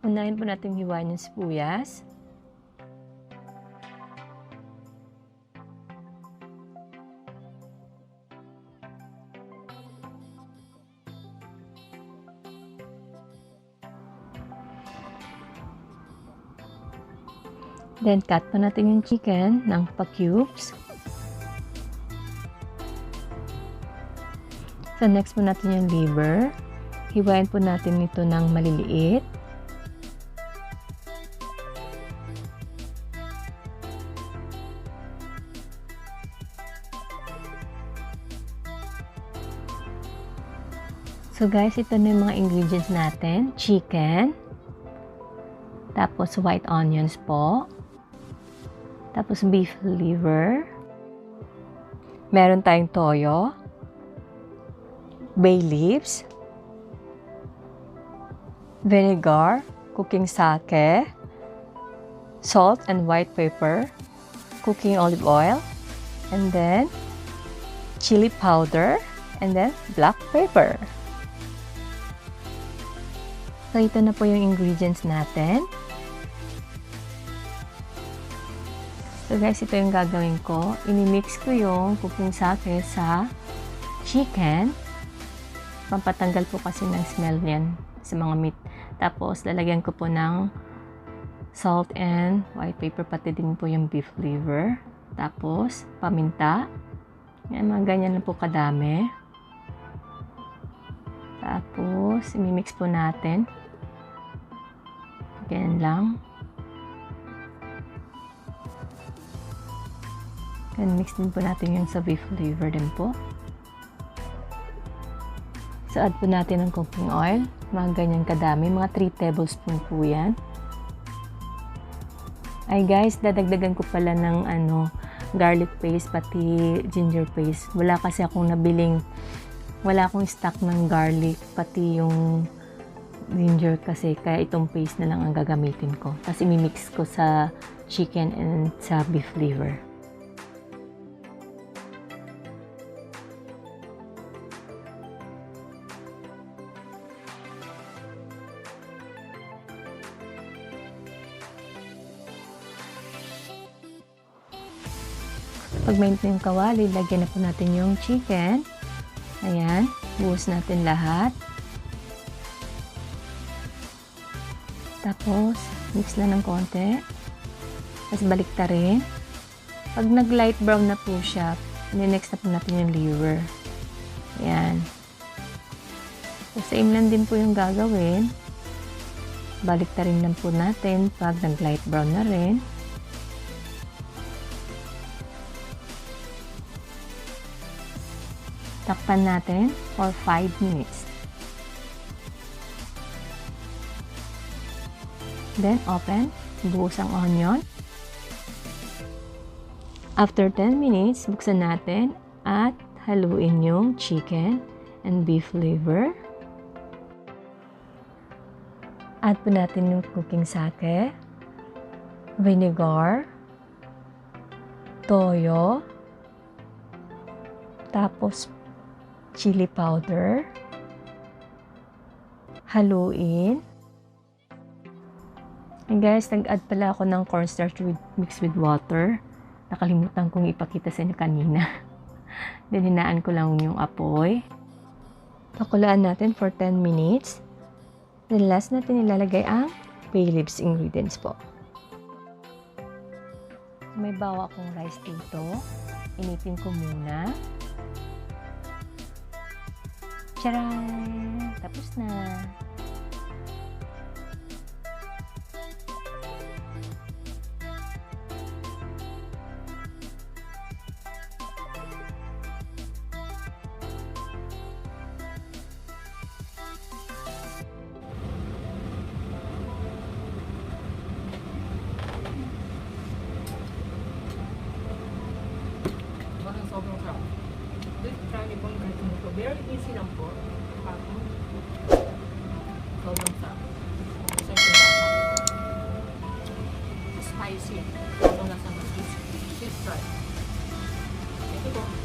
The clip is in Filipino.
Unahin po natin hiwain yung sibuyas. Then, cut po natin yung chicken ng pa-cubes. So, next po natin yung liver. Hiwain po natin ito ng maliliit. So, guys, ito na yung mga ingredients natin. Chicken. Tapos, white onions po. Tapos, beef liver. Meron tayong toyo. Bay leaves. Vinegar. Cooking sake. Salt and white pepper. Cooking olive oil. And then, chili powder. And then, black pepper. So, ito na po yung ingredients natin. So guys, ito yung gagawin ko. Inimix ko yung cooking sake sa chicken. Pampatanggal po kasi ng smell niyan sa mga meat. Tapos, lalagyan ko po ng salt and white pepper, pati din po yung beef liver. Tapos, paminta. Yan, mga ganyan lang po kadami. Tapos, imimix po natin. Ganyan lang. And mix din po natin yung sa beef liver din po. So, add po natin ang cooking oil. Mga ganyan kadami. Mga 3 tablespoon po yan. Ay guys, dadagdagan ko pala ng garlic paste pati ginger paste. Wala kasi akong wala akong stock ng garlic pati yung ginger kasi. Kaya itong paste na lang ang gagamitin ko. Tapos imimix ko sa chicken and sa beef liver. Pag mainit na yung kawali, lagyan na po natin yung chicken. Ayan, buhos natin lahat. Tapos, mix na ng konti. Tapos, balik ta rin. Pag nag-light brown na po siya, next na po natin yung liver. Ayan. So, same lang din po yung gagawin. Balik ta rin lang po natin pag nag-light brown na rin. Takpan natin for 5 minutes. Then, open. Buhos ang onion. After 10 minutes, buksan natin at haluin yung chicken and beef liver. Add po natin yung cooking sake, vinegar, toyo, tapos chili powder, haluin. And guys, nag-add pala ako ng cornstarch mixed with water. Nakalimutan kong ipakita sa inyo kanina. Then, hinaan ko lang yung apoy. Pakulaan natin for 10 minutes. Then, last natin ilalagay ang bay leaves ingredients po. May bawa akong rice dito. Initin ko muna. Tcharan! Tapos na! Sobrang sarap. Try niyo po yung ganito mo. Very easy lang po. Sobrang sarap. Siyempre lasa. Spicy. Sobrang lasa ng fish fry. Ito po.